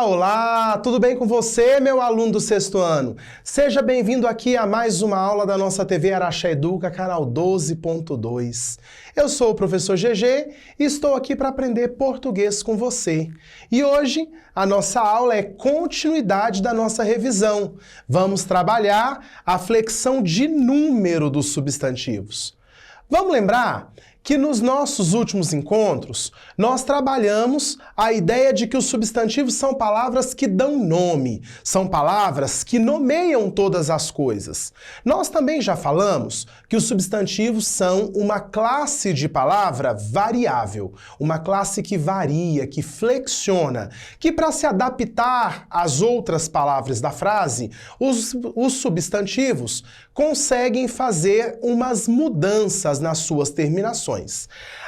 Olá, olá! Tudo bem com você, meu aluno do sexto ano? Seja bem-vindo aqui a mais uma aula da nossa TV Araxá Educa, canal 12.2. Eu sou o professor GG e estou aqui para aprender português com você. E hoje a nossa aula é continuidade da nossa revisão. Vamos trabalhar a flexão de número dos substantivos. Vamos lembrar que nos nossos últimos encontros, nós trabalhamos a ideia de que os substantivos são palavras que dão nome, são palavras que nomeiam todas as coisas. Nós também já falamos que os substantivos são uma classe de palavra variável, uma classe que varia, que flexiona, que para se adaptar às outras palavras da frase, os substantivos conseguem fazer umas mudanças nas suas terminações.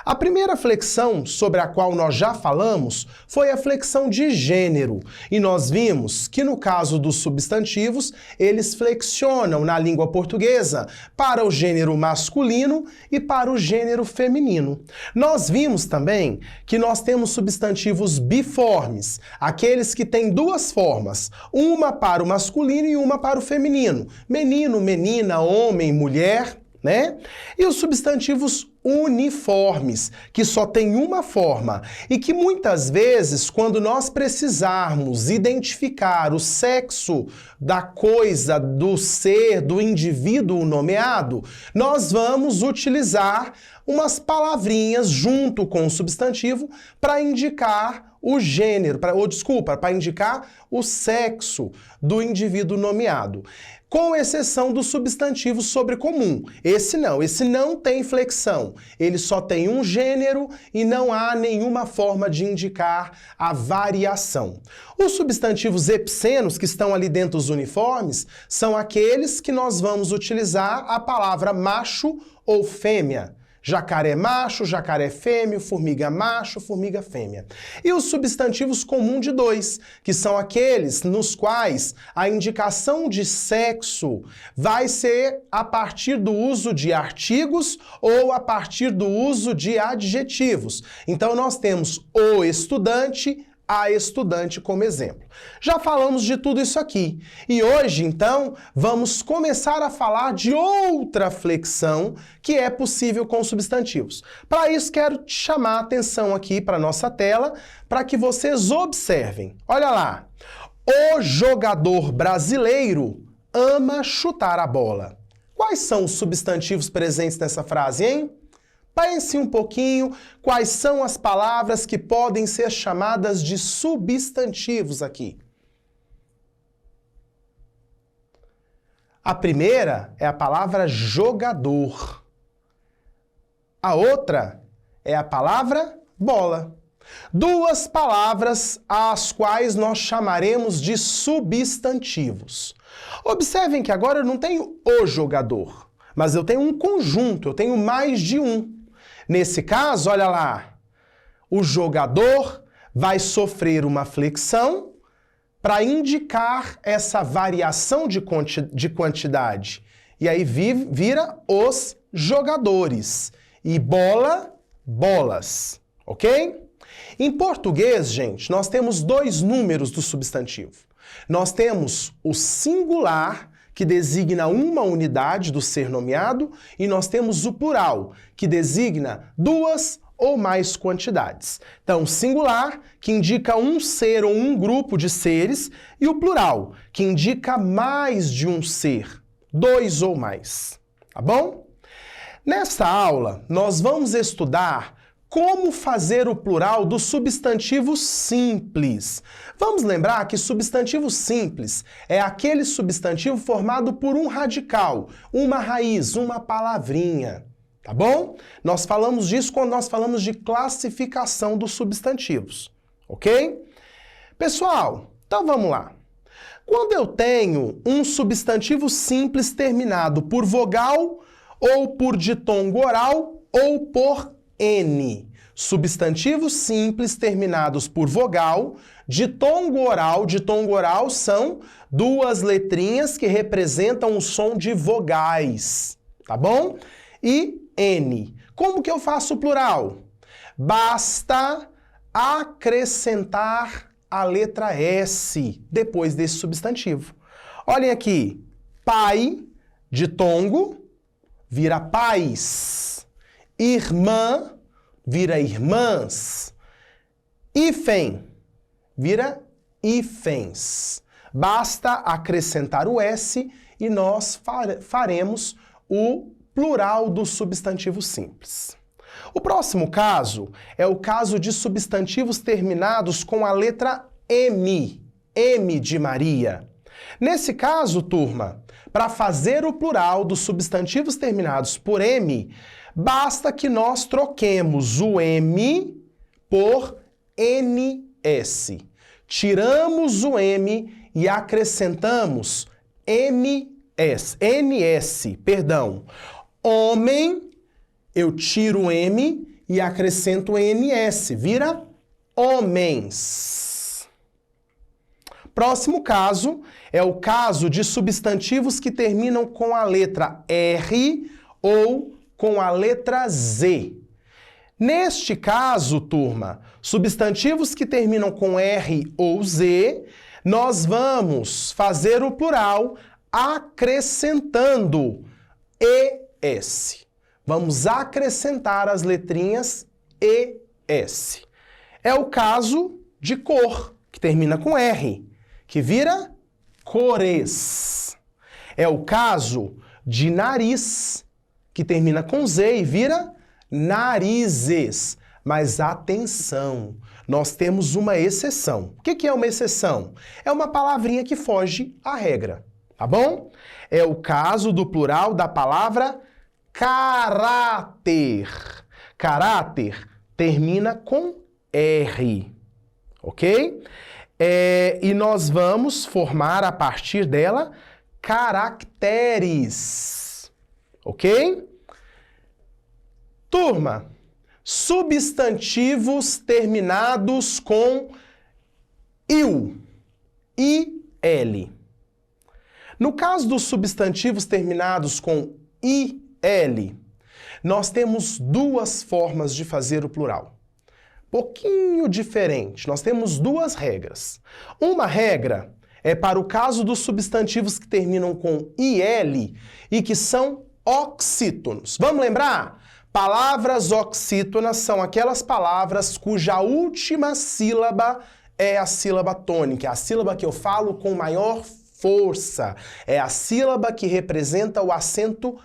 A primeira flexão sobre a qual nós já falamos foi a flexão de gênero. E nós vimos que no caso dos substantivos, eles flexionam na língua portuguesa para o gênero masculino e para o gênero feminino. Nós vimos também que nós temos substantivos biformes, aqueles que têm duas formas, uma para o masculino e uma para o feminino. Menino, menina, homem, mulher, né? E os substantivos uniformes, que só tem uma forma e que muitas vezes, quando nós precisarmos identificar o sexo da coisa, do ser, do indivíduo nomeado, nós vamos utilizar umas palavrinhas junto com o substantivo para indicar o gênero, para indicar o sexo do indivíduo nomeado. Com exceção do substantivo sobrecomum. Esse não tem flexão. Ele só tem um gênero e não há nenhuma forma de indicar a variação. Os substantivos epicenos, que estão ali dentro dos uniformes, são aqueles que nós vamos utilizar a palavra macho ou fêmea. Jacaré macho, jacaré fêmea, formiga macho, formiga fêmea. E os substantivos comum de dois, que são aqueles nos quais a indicação de sexo vai ser a partir do uso de artigos ou a partir do uso de adjetivos. Então nós temos o estudante, a estudante como exemplo. Já falamos de tudo isso aqui. E hoje, então, vamos começar a falar de outra flexão que é possível com substantivos. Para isso, quero te chamar a atenção aqui para a nossa tela, para que vocês observem. Olha lá. O jogador brasileiro ama chutar a bola. Quais são os substantivos presentes nessa frase, hein? Pense um pouquinho quais são as palavras que podem ser chamadas de substantivos aqui. A primeira é a palavra jogador. A outra é a palavra bola. Duas palavras às quais nós chamaremos de substantivos. Observem que agora eu não tenho o jogador, mas eu tenho um conjunto, eu tenho mais de um. Nesse caso, olha lá, o jogador vai sofrer uma flexão para indicar essa variação de quantidade. E aí vira os jogadores. E bola, bolas. Ok? Em português, gente, nós temos dois números do substantivo. Nós temos o singular, que designa uma unidade do ser nomeado, e nós temos o plural, que designa duas ou mais quantidades. Então, singular, que indica um ser ou um grupo de seres, e o plural, que indica mais de um ser, dois ou mais. Tá bom? Nesta aula, nós vamos estudar como fazer o plural do substantivo simples. Vamos lembrar que substantivo simples é aquele substantivo formado por um radical, uma raiz, uma palavrinha. Tá bom? Nós falamos disso quando nós falamos de classificação dos substantivos. Ok? Pessoal, então vamos lá. Quando eu tenho um substantivo simples terminado por vogal, ou por ditongo oral, ou por N. Substantivos simples terminados por vogal, ditongo oral são duas letrinhas que representam o som de vogais, tá bom? E N. Como que eu faço o plural? Basta acrescentar a letra S depois desse substantivo. Olhem aqui, pai, de tongo, vira pais. Irmã, vira irmãs. Hífen, vira hífens. Basta acrescentar o S e nós faremos o plural do substantivo simples. O próximo caso é o caso de substantivos terminados com a letra M, M de Maria. Nesse caso, turma, para fazer o plural dos substantivos terminados por M, basta que nós troquemos o M por NS. Tiramos o M e acrescentamos NS, perdão. Homem, eu tiro o M e acrescento NS, vira homens. Próximo caso é o caso de substantivos que terminam com a letra R ou com a letra Z. Neste caso, turma, substantivos que terminam com R ou Z, nós vamos fazer o plural acrescentando ES. Vamos acrescentar as letrinhas ES. É o caso de cor, que termina com R, que vira cores. É o caso de nariz, que termina com Z e vira narizes. Mas atenção, nós temos uma exceção. O que é uma exceção? É uma palavrinha que foge à regra, tá bom? É o caso do plural da palavra caráter. Caráter termina com R, ok? E nós vamos formar a partir dela caracteres, ok? Turma, substantivos terminados com IL, IL. No caso dos substantivos terminados com IL, nós temos duas formas de fazer o plural. Pouquinho diferente, nós temos duas regras. Uma regra é para o caso dos substantivos que terminam com IL e que são oxítonos. Vamos lembrar? Palavras oxítonas são aquelas palavras cuja última sílaba é a sílaba tônica, é a sílaba que eu falo com maior força, é a sílaba que representa o acento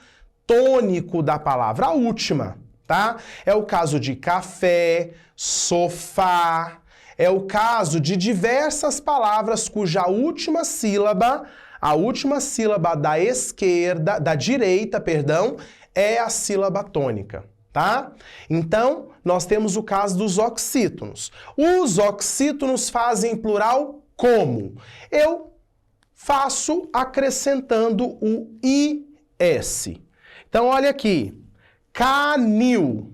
tônico da palavra, a última, tá? É o caso de café, sofá, é o caso de diversas palavras cuja última sílaba, a última sílaba da esquerda, da direita, perdão, é a sílaba tônica, tá? Então, nós temos o caso dos oxítonos. Os oxítonos fazem plural como? Eu faço acrescentando o IS. Então, olha aqui. Canil.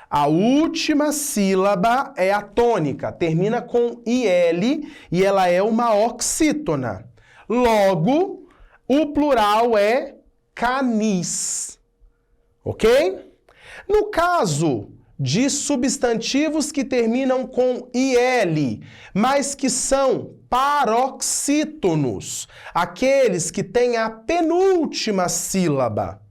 A última sílaba é a tônica, termina com IL e ela é uma oxítona. Logo, o plural é canis. Ok? No caso de substantivos que terminam com IL, mas que são paroxítonos, aqueles que têm a penúltima sílaba,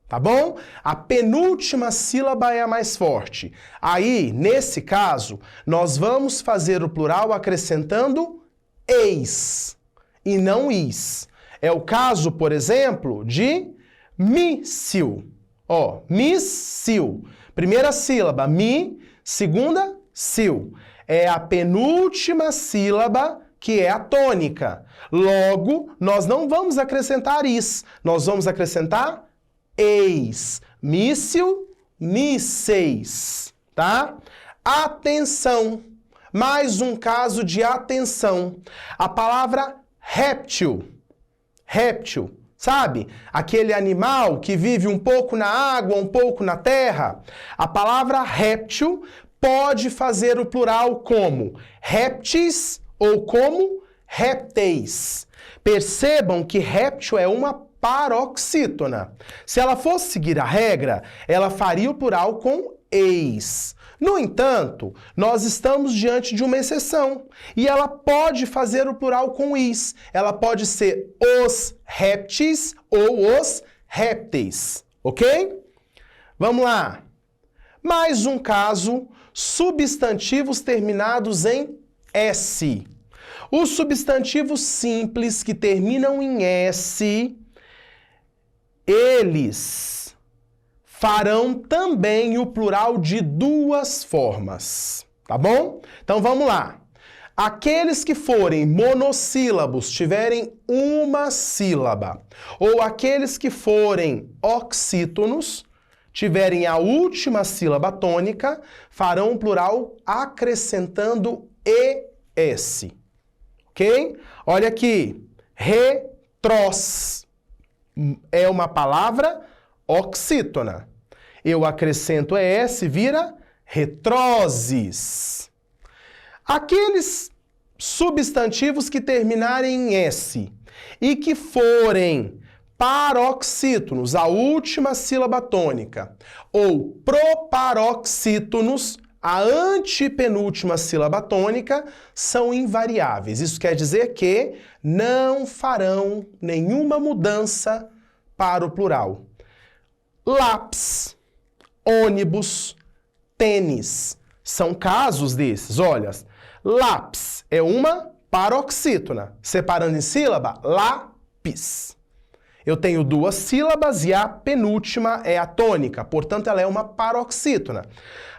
tá bom? A penúltima sílaba é a mais forte. Aí, nesse caso, nós vamos fazer o plural acrescentando eis e não is. É o caso, por exemplo, de míssil. Ó, míssil. Primeira sílaba, mi. Segunda, sil. É a penúltima sílaba que é a tônica. Logo, nós não vamos acrescentar is. Nós vamos acrescentar eis. Míssil, mísseis. Tá? Atenção. Mais um caso de atenção. A palavra réptil. Réptil. Sabe? Aquele animal que vive um pouco na água, um pouco na terra. A palavra réptil pode fazer o plural como répteis ou como répteis. Percebam que réptil é uma paroxítona. Se ela fosse seguir a regra, ela faria o plural com eis. No entanto, nós estamos diante de uma exceção e ela pode fazer o plural com is. Ela pode ser os répteis ou os répteis, ok? Vamos lá. Mais um caso, substantivos terminados em S. Os substantivos simples que terminam em S, eles farão também o plural de duas formas, tá bom? Então vamos lá. Aqueles que forem monossílabos, tiverem uma sílaba, ou aqueles que forem oxítonos, tiverem a última sílaba tônica, farão o plural acrescentando ES. Ok? Olha aqui. Retrós é uma palavra oxítona. Eu acrescento ES, vira retroses. Aqueles substantivos que terminarem em S e que forem paroxítonos, a última sílaba tônica, ou proparoxítonos, a antepenúltima sílaba tônica, são invariáveis. Isso quer dizer que não farão nenhuma mudança para o plural. Lápis, ônibus, tênis, são casos desses. Olha, lápis é uma paroxítona, separando em sílaba, lápis. Eu tenho duas sílabas e a penúltima é a tônica, portanto ela é uma paroxítona.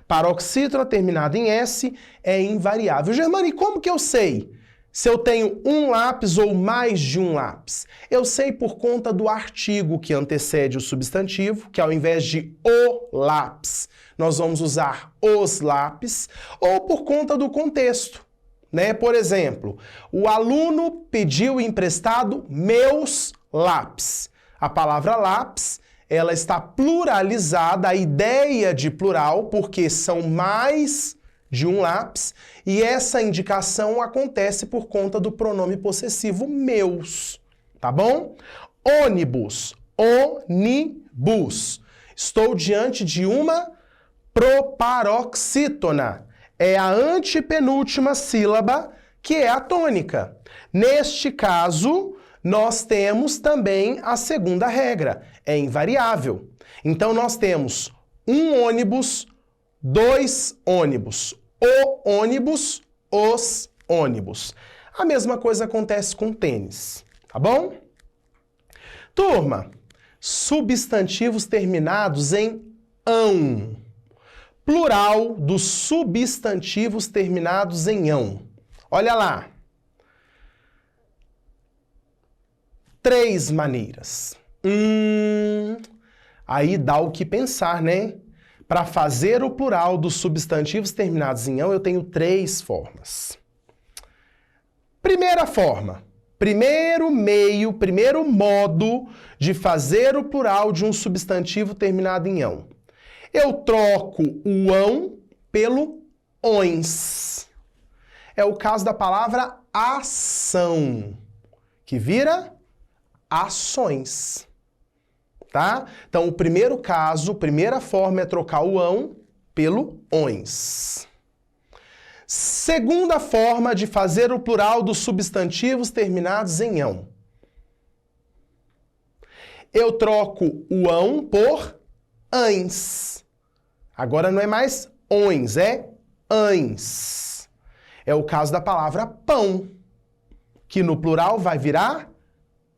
Paroxítona terminada em S é invariável. Germano, e como que eu sei se eu tenho um lápis ou mais de um lápis? Eu sei por conta do artigo que antecede o substantivo, que ao invés de o lápis, nós vamos usar os lápis, ou por conta do contexto, né? Por exemplo, o aluno pediu emprestado meus lápis. A palavra lápis, ela está pluralizada, a ideia de plural, porque são mais de um lápis, e essa indicação acontece por conta do pronome possessivo meus, tá bom? Ônibus, onibus. Estou diante de uma proparoxítona. É a antepenúltima sílaba que é a tônica. Neste caso, nós temos também a segunda regra, é invariável. Então, nós temos um ônibus, dois ônibus, o ônibus, os ônibus. A mesma coisa acontece com tênis, tá bom? Turma, substantivos terminados em ão. Plural dos substantivos terminados em ão. Olha lá. 3 maneiras. Aí dá o que pensar, né? Para fazer o plural dos substantivos terminados em ão, eu tenho 3 formas. Primeira forma. Primeiro meio, primeiro modo de fazer o plural de um substantivo terminado em ão. Eu troco o ão pelo ões. É o caso da palavra ação, que vira ações, tá? Então, o primeiro caso, primeira forma é trocar o ão pelo ões. Segunda forma de fazer o plural dos substantivos terminados em ão. Eu troco o ão por ães. Agora não é mais ões, é ães. É o caso da palavra pão, que no plural vai virar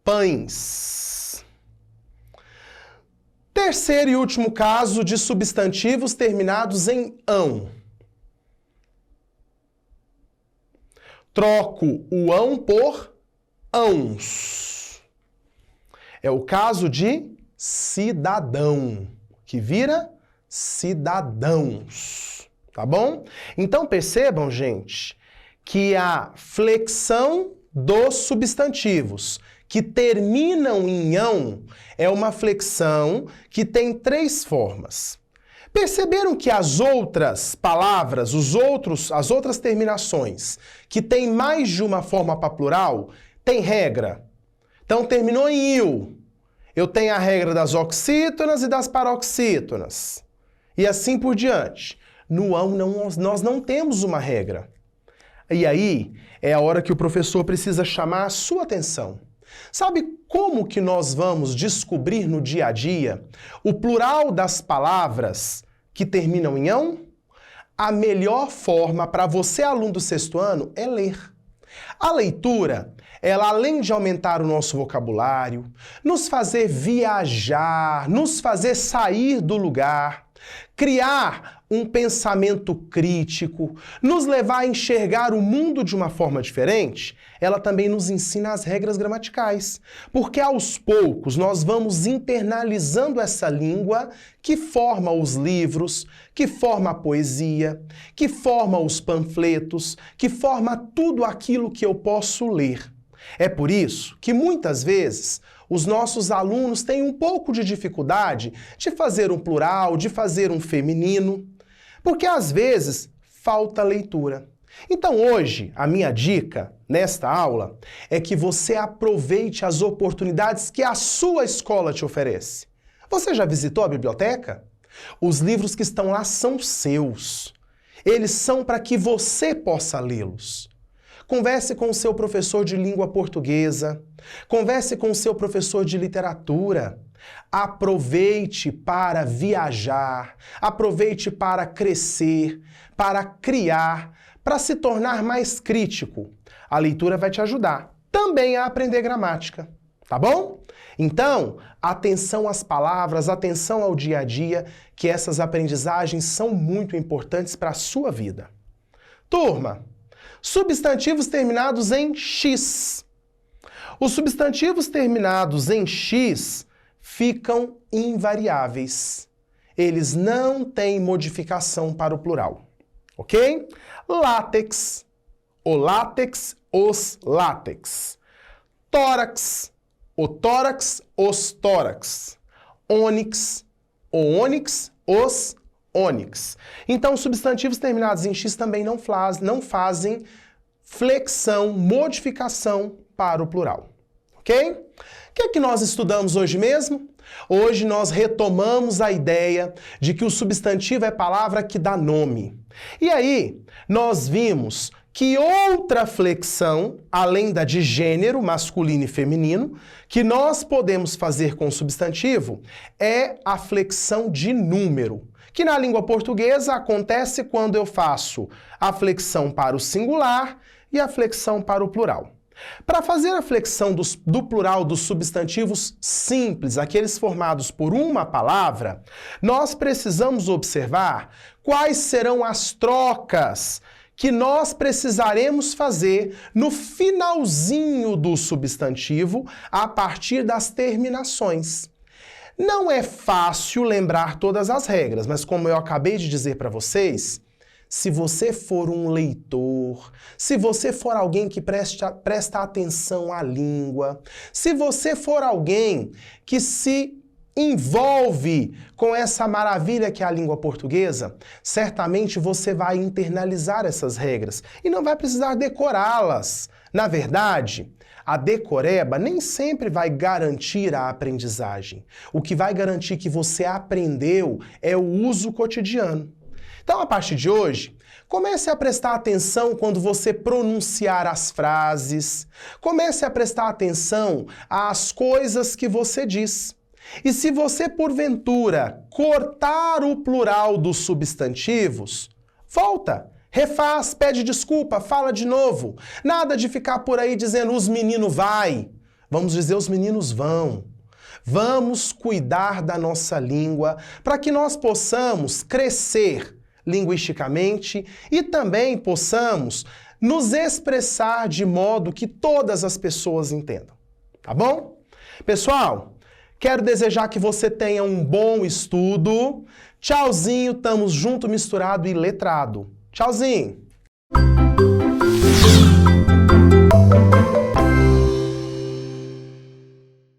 pães. Terceiro e último caso de substantivos terminados em ão. Troco o ão por ãos. É o caso de cidadão, que vira cidadãos, tá bom? Então percebam, gente, que a flexão dos substantivos que terminam em ão é uma flexão que tem 3 formas. Perceberam que as outras palavras, as outras terminações, que têm mais de uma forma para plural, tem regra? Então, terminou em il. Eu tenho a regra das oxítonas e das paroxítonas. e assim por diante. No ão, nós não temos uma regra. E aí é a hora que o professor precisa chamar a sua atenção. Sabe como que nós vamos descobrir no dia a dia o plural das palavras que terminam em ão? A melhor forma para você, aluno do sexto ano, é ler. A leitura, ela além de aumentar o nosso vocabulário, nos fazer viajar, nos fazer sair do lugar, criar um pensamento crítico, nos levar a enxergar o mundo de uma forma diferente, ela também nos ensina as regras gramaticais. Porque aos poucos nós vamos internalizando essa língua que forma os livros, que forma a poesia, que forma os panfletos, que forma tudo aquilo que eu posso ler. É por isso que muitas vezes os nossos alunos têm um pouco de dificuldade de fazer um plural, de fazer um feminino, porque às vezes falta leitura. Então hoje, a minha dica nesta aula é que você aproveite as oportunidades que a sua escola te oferece. Você já visitou a biblioteca? Os livros que estão lá são seus. Eles são para que você possa lê-los. Converse com o seu professor de língua portuguesa, converse com o seu professor de literatura. Aproveite para viajar, aproveite para crescer, para criar, para se tornar mais crítico. A leitura vai te ajudar também a aprender gramática, tá bom? Então, atenção às palavras, atenção ao dia a dia, que essas aprendizagens são muito importantes para a sua vida. Turma, substantivos terminados em X. Os substantivos terminados em X ficam invariáveis. Eles não têm modificação para o plural, ok? Látex, o látex, os látex. Tórax, o tórax, os tórax. Ônix, o ônix, os ônix. Então, substantivos terminados em X também não fazem flexão, modificação para o plural, ok? O que é que nós estudamos hoje mesmo? Hoje nós retomamos a ideia de que o substantivo é palavra que dá nome. E aí, nós vimos que outra flexão, além da de gênero, masculino e feminino, que nós podemos fazer com o substantivo, é a flexão de número, que na língua portuguesa acontece quando eu faço a flexão para o singular e a flexão para o plural. Para fazer a flexão do plural dos substantivos simples, aqueles formados por uma palavra, nós precisamos observar quais serão as trocas que nós precisaremos fazer no finalzinho do substantivo a partir das terminações. Não é fácil lembrar todas as regras, mas como eu acabei de dizer para vocês, se você for um leitor, se você for alguém que presta atenção à língua, se você for alguém que se envolve com essa maravilha que é a língua portuguesa, certamente você vai internalizar essas regras e não vai precisar decorá-las. Na verdade, a decoreba nem sempre vai garantir a aprendizagem. O que vai garantir que você aprendeu é o uso cotidiano. Então, a partir de hoje, comece a prestar atenção quando você pronunciar as frases, comece a prestar atenção às coisas que você diz. E se você, porventura, cortar o plural dos substantivos, volta, refaz, pede desculpa, fala de novo. Nada de ficar por aí dizendo os meninos vai. Vamos dizer os meninos vão. Vamos cuidar da nossa língua para que nós possamos crescer linguisticamente e também possamos nos expressar de modo que todas as pessoas entendam. Tá bom? Pessoal, quero desejar que você tenha um bom estudo. Tchauzinho, tamo junto, misturado e letrado. Tchauzinho!